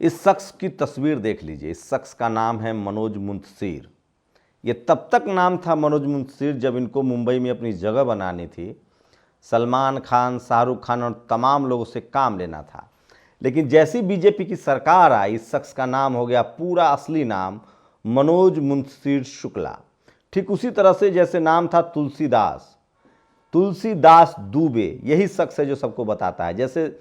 इस शख्स की तस्वीर देख लीजिए। इस शख्स का नाम है मनोज मुंतशिर। ये तब तक नाम था मनोज मुंतशिर जब इनको मुंबई में अपनी जगह बनानी थी, सलमान खान, शाहरुख खान और तमाम लोगों से काम लेना था। लेकिन जैसी बीजेपी की सरकार आई, इस शख्स का नाम हो गया पूरा असली नाम मनोज मुंतशिर शुक्ला। ठीक उसी तरह से जैसे नाम था तुलसीदास दुबे, यही शख्स है जो सबको बताता है। जैसे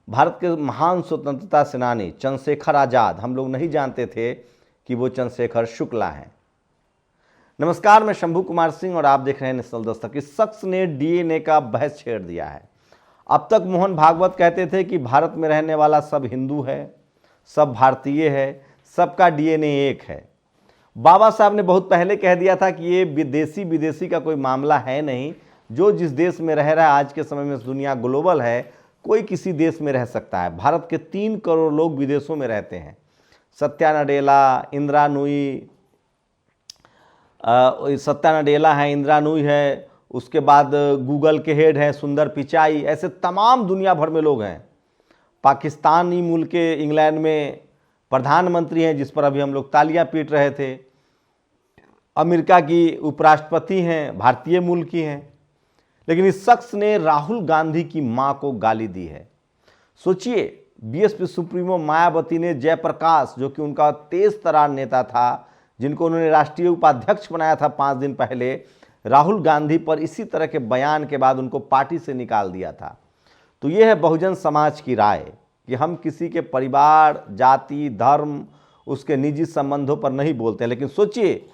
भारत के महान स्वतंत्रता सेनानी चंद्रशेखर आज़ाद, हम लोग नहीं जानते थे कि वो चंद्रशेखर शुक्ला हैं। नमस्कार, मैं शंभू कुमार सिंह और आप देख रहे हैं नेशनल दस्तक। इस शख्स ने डीएनए का बहस छेड़ दिया है। अब तक मोहन भागवत कहते थे कि भारत में रहने वाला सब हिंदू है, सब भारतीय है, सबका डीएनए एक है। बाबा साहब ने बहुत पहले कह दिया था कि ये विदेशी का कोई मामला है नहीं। जो जिस देश में रह रहा है, आज के समय में दुनिया ग्लोबल है, कोई किसी देश में रह सकता है। भारत के 3 करोड़ लोग विदेशों में रहते हैं। सत्या नडेला, इंदिरा नूई है, उसके बाद गूगल के हेड हैं सुंदर पिचाई, ऐसे तमाम दुनिया भर में लोग हैं। पाकिस्तानी मूल के इंग्लैंड में प्रधानमंत्री हैं जिस पर अभी हम लोग तालियां पीट रहे थे। अमेरिका की उपराष्ट्रपति हैं, भारतीय मूल की हैं। लेकिन इस शख्स ने राहुल गांधी की मां को गाली दी है। सोचिए, बीएसपी सुप्रीमो मायावती ने जयप्रकाश, जो कि उनका तेज तरार नेता था, जिनको उन्होंने राष्ट्रीय उपाध्यक्ष बनाया था 5 दिन पहले, राहुल गांधी पर इसी तरह के बयान के बाद उनको पार्टी से निकाल दिया था। तो ये है बहुजन समाज की राय कि हम किसी के परिवार, जाति, धर्म, उसके निजी संबंधों पर नहीं बोलते हैं। लेकिन सोचिए,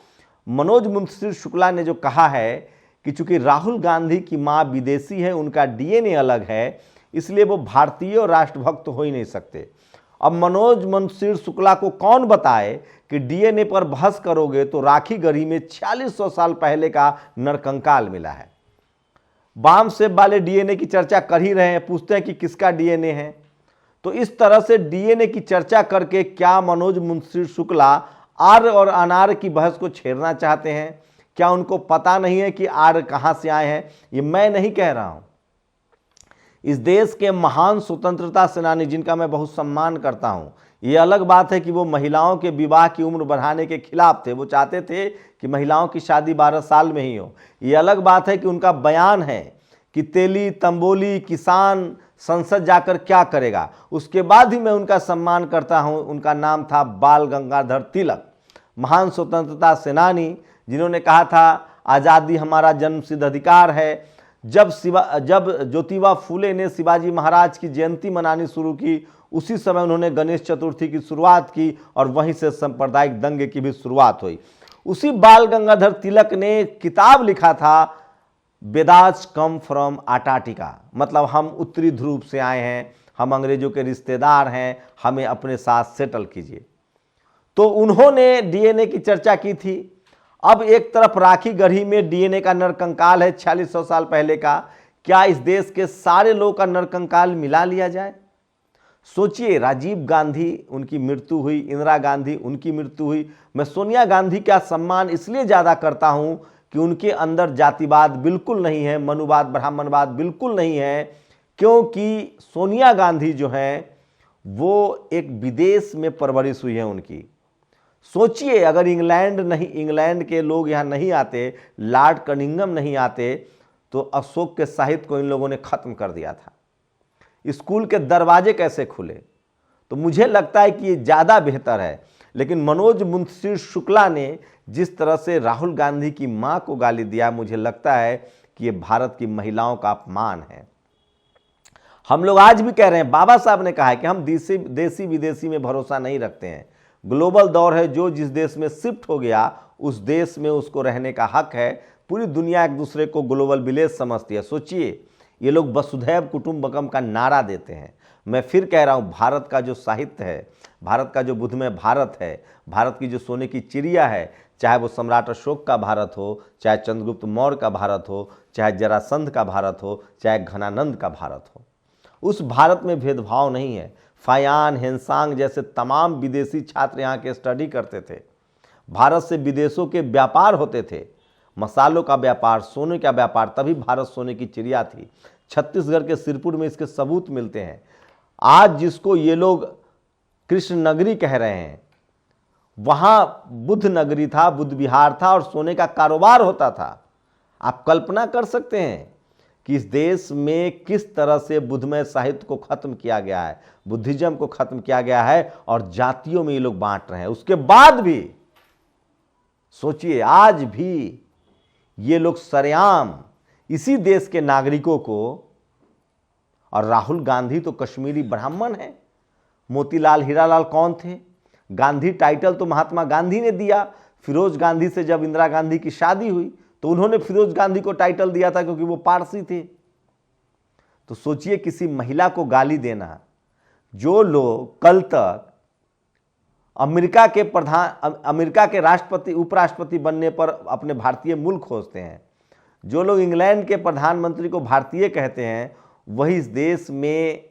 मनोज मुंतशिर शुक्ला ने जो कहा है कि चूंकि राहुल गांधी की मां विदेशी है, उनका डीएनए अलग है, इसलिए वो भारतीय और राष्ट्रभक्त हो ही नहीं सकते। अब मनोज मुंतशिर शुक्ला को कौन बताए कि डीएनए पर बहस करोगे तो राखी गढ़ी में 4600 साल पहले का नरकंकाल मिला है। बाम सेब वाले डीएनए की चर्चा कर ही रहे हैं, पूछते हैं कि किसका डीएनए है। तो इस तरह से डीएनए की चर्चा करके क्या मनोज मुंतशिर शुक्ला आर्य और अनार्य की बहस को छेड़ना चाहते हैं? क्या उनको पता नहीं है कि आर्य कहां से आए हैं? ये मैं नहीं कह रहा हूं। इस देश के महान स्वतंत्रता सेनानी, जिनका मैं बहुत सम्मान करता हूं, ये अलग बात है कि वो महिलाओं के विवाह की उम्र बढ़ाने के खिलाफ थे। वो चाहते थे कि महिलाओं की शादी 12 साल में ही हो। ये अलग बात है कि उनका बयान है कि तेली तंबोली किसान संसद जाकर क्या करेगा। उसके बाद ही मैं उनका सम्मान करता हूं। उनका नाम था बाल गंगाधर तिलक, महान स्वतंत्रता सेनानी, जिन्होंने कहा था आज़ादी हमारा जन्मसिद्ध अधिकार है। जब ज्योतिबा फूले ने शिवाजी महाराज की जयंती मनानी शुरू की, उसी समय उन्होंने गणेश चतुर्थी की शुरुआत की और वहीं से सांप्रदायिक दंगे की भी शुरुआत हुई। उसी बाल गंगाधर तिलक ने किताब लिखा था, वेदास कम फ्रॉम अंटार्कटिका, मतलब हम उत्तरी ध्रुव से आए हैं, हम अंग्रेजों के रिश्तेदार हैं, हमें अपने साथ सेटल कीजिए। तो उन्होंने डीएनए की चर्चा की थी। अब एक तरफ राखी गढ़ी में डीएनए का नरकंकाल है 4600 साल पहले का। क्या इस देश के सारे लोगों का नरकंकाल मिला लिया जाए? सोचिए, राजीव गांधी, उनकी मृत्यु हुई, इंदिरा गांधी, उनकी मृत्यु हुई। मैं सोनिया गांधी का सम्मान इसलिए ज़्यादा करता हूं कि उनके अंदर जातिवाद बिल्कुल नहीं है, मनुवाद, ब्राह्मणवाद बिल्कुल नहीं है, क्योंकि सोनिया गांधी जो हैं वो एक विदेश में परवरिश हुई है उनकी। सोचिए, अगर इंग्लैंड के लोग यहाँ नहीं आते, लॉर्ड कनिंघम नहीं आते, तो अशोक के साहित्य को इन लोगों ने खत्म कर दिया था। स्कूल के दरवाजे कैसे खुले? तो मुझे लगता है कि ये ज़्यादा बेहतर है। लेकिन मनोज मुंतशिर शुक्ला ने जिस तरह से राहुल गांधी की मां को गाली दिया, मुझे लगता है कि ये भारत की महिलाओं का अपमान है। हम लोग आज भी कह रहे हैं, बाबा साहब ने कहा है कि हम देसी विदेशी में भरोसा नहीं रखते हैं। ग्लोबल दौर है, जो जिस देश में शिफ्ट हो गया उस देश में उसको रहने का हक है। पूरी दुनिया एक दूसरे को ग्लोबल विलेज समझती है। सोचिए, ये लोग वसुधैव कुटुंबकम का नारा देते हैं। मैं फिर कह रहा हूँ, भारत का जो साहित्य है, भारत का जो बुद्धमय भारत है, भारत की जो सोने की चिड़िया है, चाहे वो सम्राट अशोक का भारत हो, चाहे चंद्रगुप्त मौर्य का भारत हो, चाहे जरासंध का भारत हो, चाहे घनानंद का भारत हो, उस भारत में भेदभाव नहीं है। फायान, हेनसांग जैसे तमाम विदेशी छात्र यहाँ के स्टडी करते थे। भारत से विदेशों के व्यापार होते थे, मसालों का व्यापार, सोने का व्यापार, तभी भारत सोने की चिड़िया थी। छत्तीसगढ़ के सिरपुर में इसके सबूत मिलते हैं। आज जिसको ये लोग कृष्ण नगरी कह रहे हैं, वहां बुद्ध नगरी था, बुद्ध विहार था और सोने का कारोबार होता था। आप कल्पना कर सकते हैं कि इस देश में किस तरह से बुद्धमय साहित्य को खत्म किया गया है, बुद्धिज्म को खत्म किया गया है और जातियों में ये लोग बांट रहे हैं। उसके बाद भी सोचिए, आज भी ये लोग सरेआम इसी देश के नागरिकों को, और राहुल गांधी तो कश्मीरी ब्राह्मण है, मोतीलाल हीरालाल कौन थे? गांधी टाइटल तो महात्मा गांधी ने दिया। फिरोज गांधी से जब इंदिरा गांधी की शादी हुई तो उन्होंने फिरोज गांधी को टाइटल दिया था क्योंकि वो पारसी थे। तो सोचिए, किसी महिला को गाली देना, जो लोग कल तक अमेरिका के राष्ट्रपति उपराष्ट्रपति बनने पर अपने भारतीय मूल खोजते हैं, जो लोग इंग्लैंड के प्रधानमंत्री को भारतीय कहते हैं, वही इस देश में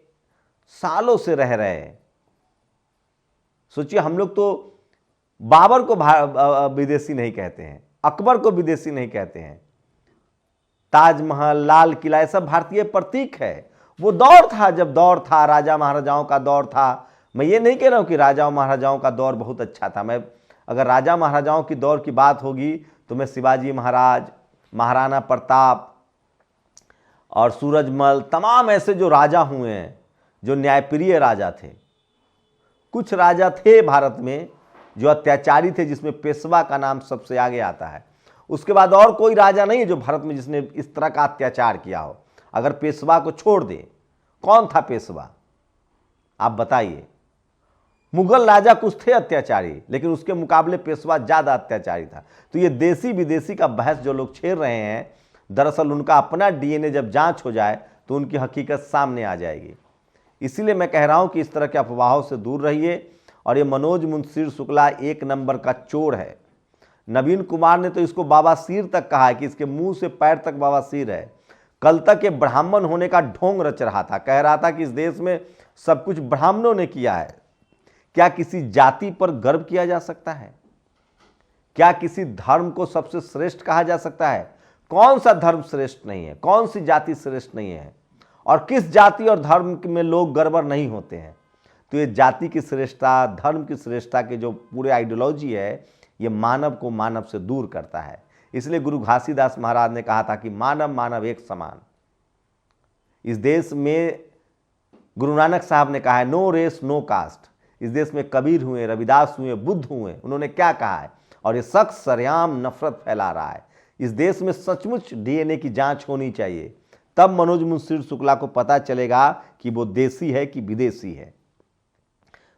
सालों से रह रहे हैं। सोचिए, हम लोग तो बाबर को विदेशी नहीं कहते हैं, अकबर को विदेशी नहीं कहते हैं, ताजमहल, लाल किला, ये सब भारतीय प्रतीक है। वो दौर था, जब दौर था, राजा महाराजाओं का दौर था। मैं ये नहीं कह रहा हूं कि राजा महाराजाओं का दौर बहुत अच्छा था। मैं अगर राजा महाराजाओं की दौर की बात होगी तो मैं शिवाजी महाराज, महाराणा प्रताप और सूरजमल, तमाम ऐसे जो राजा हुए हैं, जो न्यायप्रिय राजा थे। कुछ राजा थे भारत में जो अत्याचारी थे, जिसमें पेशवा का नाम सबसे आगे आता है। उसके बाद और कोई राजा नहीं है जो भारत में जिसने इस तरह का अत्याचार किया हो। अगर पेशवा को छोड़ दे, कौन था पेशवा, आप बताइए। मुगल राजा कुछ थे अत्याचारी, लेकिन उसके मुकाबले पेशवा ज्यादा अत्याचारी था। तो ये देसी विदेशी का बहस जो लोग छेड़ रहे हैं, दरअसल उनका अपना डीएनए जब जांच हो जाए तो उनकी हकीकत सामने आ जाएगी। इसीलिए मैं कह रहा हूं कि इस तरह के अफवाहों से दूर रहिए। और ये मनोज मुंशी शुक्ला एक नंबर का चोर है। नवीन कुमार ने तो इसको बाबासीर तक कहा है कि इसके मुंह से पैर तक बाबासीर है। कल तक ये ब्राह्मण होने का ढोंग रच रहा था, कह रहा था कि इस देश में सब कुछ ब्राह्मणों ने किया है। क्या किसी जाति पर गर्व किया जा सकता है? क्या किसी धर्म को सबसे श्रेष्ठ कहा जा सकता है? कौन सा धर्म श्रेष्ठ नहीं है? कौन सी जाति श्रेष्ठ नहीं है? और किस जाति और धर्म में लोग गड़बड़ नहीं होते हैं? तो ये जाति की श्रेष्ठता, धर्म की श्रेष्ठता के जो पूरे आइडियोलॉजी है, ये मानव को मानव से दूर करता है। इसलिए गुरु घासीदास महाराज ने कहा था कि मानव मानव एक समान। इस देश में गुरु नानक साहब ने कहा है, नो रेस नो कास्ट। इस देश में कबीर हुए, रविदास हुए, बुद्ध हुए, उन्होंने क्या कहा है? और ये शख्स सरेआम नफरत फैला रहा है। इस देश में सचमुच डीएनए की जांच होनी चाहिए, तब मनोज मुंशी शुक्ला को पता चलेगा कि वो देसी है कि विदेशी है।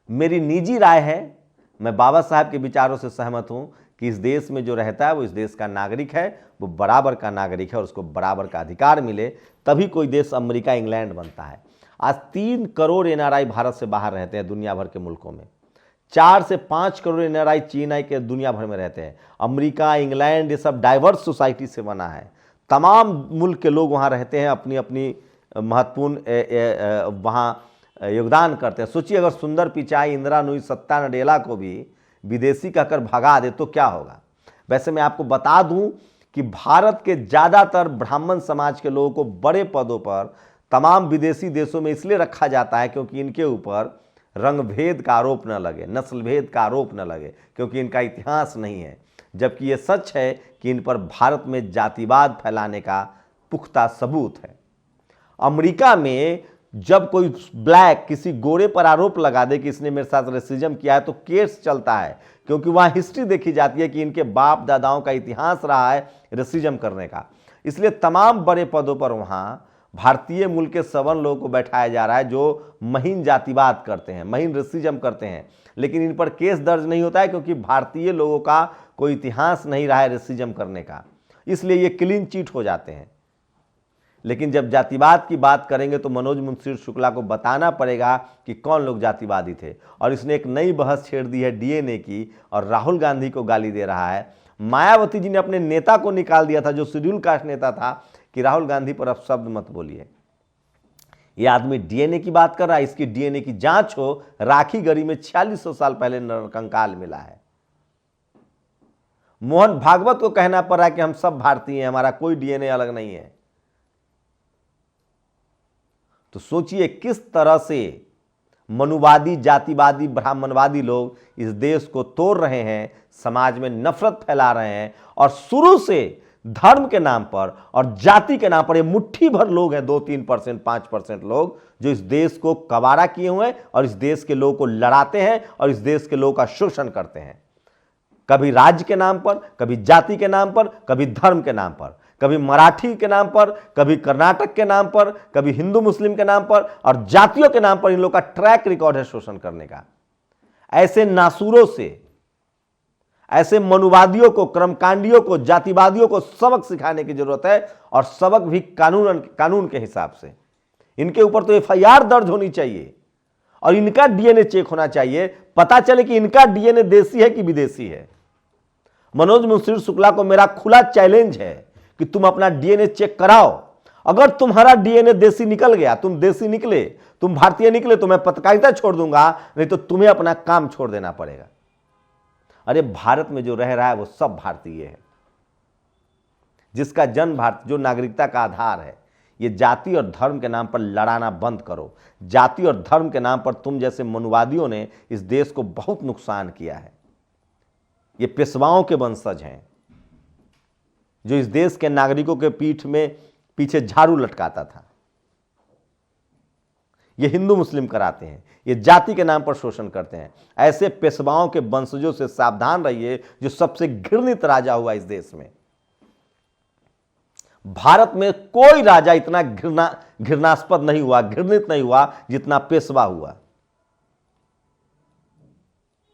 मेरी निजी राय है, मैं बाबा साहब के विचारों से सहमत हूं कि इस देश में जो रहता है वो इस देश का नागरिक है, वो बराबर का नागरिक है और उसको बराबर का अधिकार मिले, तभी कोई देश अमेरिका, इंग्लैंड बनता है। आज 3 करोड़ एनआरआई भारत से बाहर रहते हैं दुनिया भर के मुल्कों में। 4 से 5 करोड़ एनआरआई चीन के दुनिया भर में रहते हैं। अमेरिका, इंग्लैंड, ये सब डाइवर्स सोसाइटी से बना है। तमाम मुल्क के लोग वहाँ रहते हैं, अपनी अपनी महत्वपूर्ण वहाँ योगदान करते हैं। सोचिए, अगर सुंदर पिचाई, इंदिरा नूई, सत्ता नडेला को भी विदेशी कहकर भगा दे तो क्या होगा। वैसे मैं आपको बता दूं कि भारत के ज़्यादातर ब्राह्मण समाज के लोगों को बड़े पदों पर तमाम विदेशी देशों में इसलिए रखा जाता है क्योंकि इनके ऊपर रंग भेद का आरोप न लगे, नस्ल भेद का आरोप न लगे, क्योंकि इनका इतिहास नहीं है। जबकि ये सच है कि इन पर भारत में जातिवाद फैलाने का पुख्ता सबूत है। अमेरिका में जब कोई ब्लैक किसी गोरे पर आरोप लगा दे कि इसने मेरे साथ रेसिज्म किया है तो केस चलता है, क्योंकि वहाँ हिस्ट्री देखी जाती है कि इनके बाप दादाओं का इतिहास रहा है रेसिज्म करने का। इसलिए तमाम बड़े पदों पर वहाँ भारतीय मूल के सवर्ण लोगों को बैठाया जा रहा है जो महीन जातिवाद करते हैं, महीन रेसिज्म करते हैं, लेकिन इन पर केस दर्ज नहीं होता है क्योंकि भारतीय लोगों का कोई इतिहास नहीं रहा है रेसिज्म करने का, इसलिए ये क्लीन चिट हो जाते हैं। लेकिन जब जातिवाद की बात करेंगे तो मनोज मुंशी शुक्ला को बताना पड़ेगा कि कौन लोग जातिवादी थे। और इसने एक नई बहस छेड़ दी है डीएनए की, और राहुल गांधी को गाली दे रहा है। मायावती जी ने अपने नेता को निकाल दिया था जो शेड्यूल कास्ट नेता था कि राहुल गांधी पर अब शब्द मत बोलिए। ये आदमी डीएनए की बात कर रहा है, इसकी डीएनए की जांच हो। राखी गढ़ी में 4600 साल पहले नरकंकाल मिला है। मोहन भागवत को कहना पड़ रहा है कि हम सब भारतीय हैं, हमारा कोई डीएनए अलग नहीं है। तो सोचिए किस तरह से मनुवादी, जातिवादी, ब्राह्मणवादी लोग इस देश को तोड़ रहे हैं, समाज में नफरत फैला रहे हैं। और शुरू से धर्म के नाम पर और जाति के नाम पर ये मुट्ठी भर लोग हैं, 2-3%, 5% लोग, जो इस देश को कबाड़ा किए हुए हैं और इस देश के लोगों को लड़ाते हैं और इस देश के लोगों का शोषण करते हैं। कभी राज्य के नाम पर, कभी जाति के नाम पर, कभी धर्म के नाम पर, कभी मराठी के नाम पर, कभी कर्नाटक के नाम पर, कभी हिंदू मुस्लिम के नाम पर, और जातियों के नाम पर इन लोगों का ट्रैक रिकॉर्ड है शोषण करने का। ऐसे नासूरों से, ऐसे मनुवादियों को, कर्मकांडियों को, जातिवादियों को सबक सिखाने की जरूरत है, और सबक भी कानून के हिसाब से। इनके ऊपर तो एफआईआर दर्ज होनी चाहिए और इनका डीएनए चेक होना चाहिए, पता चले कि इनका डीएनए देसी है कि विदेशी है। मनोज मुंशी शुक्ला को मेरा खुला चैलेंज है कि तुम अपना डीएनए चेक कराओ। अगर तुम्हारा डीएनए देसी निकल गया, तुम देसी निकले, तुम भारतीय निकले, तो मैं पत्रकारिता छोड़ दूंगा, नहीं तो तुम्हें अपना काम छोड़ देना पड़ेगा। अरे भारत में जो रह रहा है वो सब भारतीय है, जिसका जन्म भारत, जो नागरिकता का आधार है। ये जाति और धर्म के नाम पर लड़ाना बंद करो। जाति और धर्म के नाम पर तुम जैसे मनुवादियों ने इस देश को बहुत नुकसान किया है। ये पेशवाओं के वंशज हैं जो इस देश के नागरिकों के पीठ में पीछे झाड़ू लटकाता था। ये हिंदू मुस्लिम कराते हैं, ये जाति के नाम पर शोषण करते हैं। ऐसे पेशवाओं के वंशजों से सावधान रहिए, जो सबसे घृणित राजा हुआ इस देश में। भारत में कोई राजा इतना घृणास्पद नहीं हुआ, घृणित नहीं हुआ जितना पेशवा हुआ,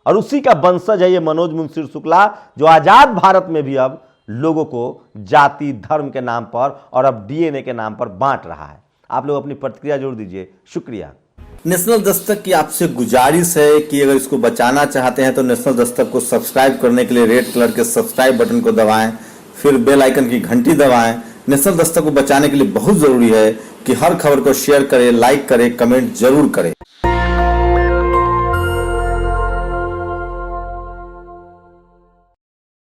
और उसी का वंशज है ये मनोज मुंशी शुक्ला, जो आजाद भारत में भी अब लोगों को जाति धर्म के नाम पर और अब डीएनए के नाम पर बांट रहा है। आप लोग अपनी प्रतिक्रिया जरूर दीजिए। शुक्रिया। नेशनल दस्तक की आपसे गुजारिश है कि अगर इसको बचाना चाहते हैं तो नेशनल दस्तक को सब्सक्राइब करने के लिए रेड कलर के सब्सक्राइब बटन को दबाएं, फिर बेल आइकन की घंटी दबाएं। नेशनल दस्तक को बचाने के लिए बहुत जरूरी है कि हर खबर को शेयर करें, लाइक करें, कमेंट जरूर करें।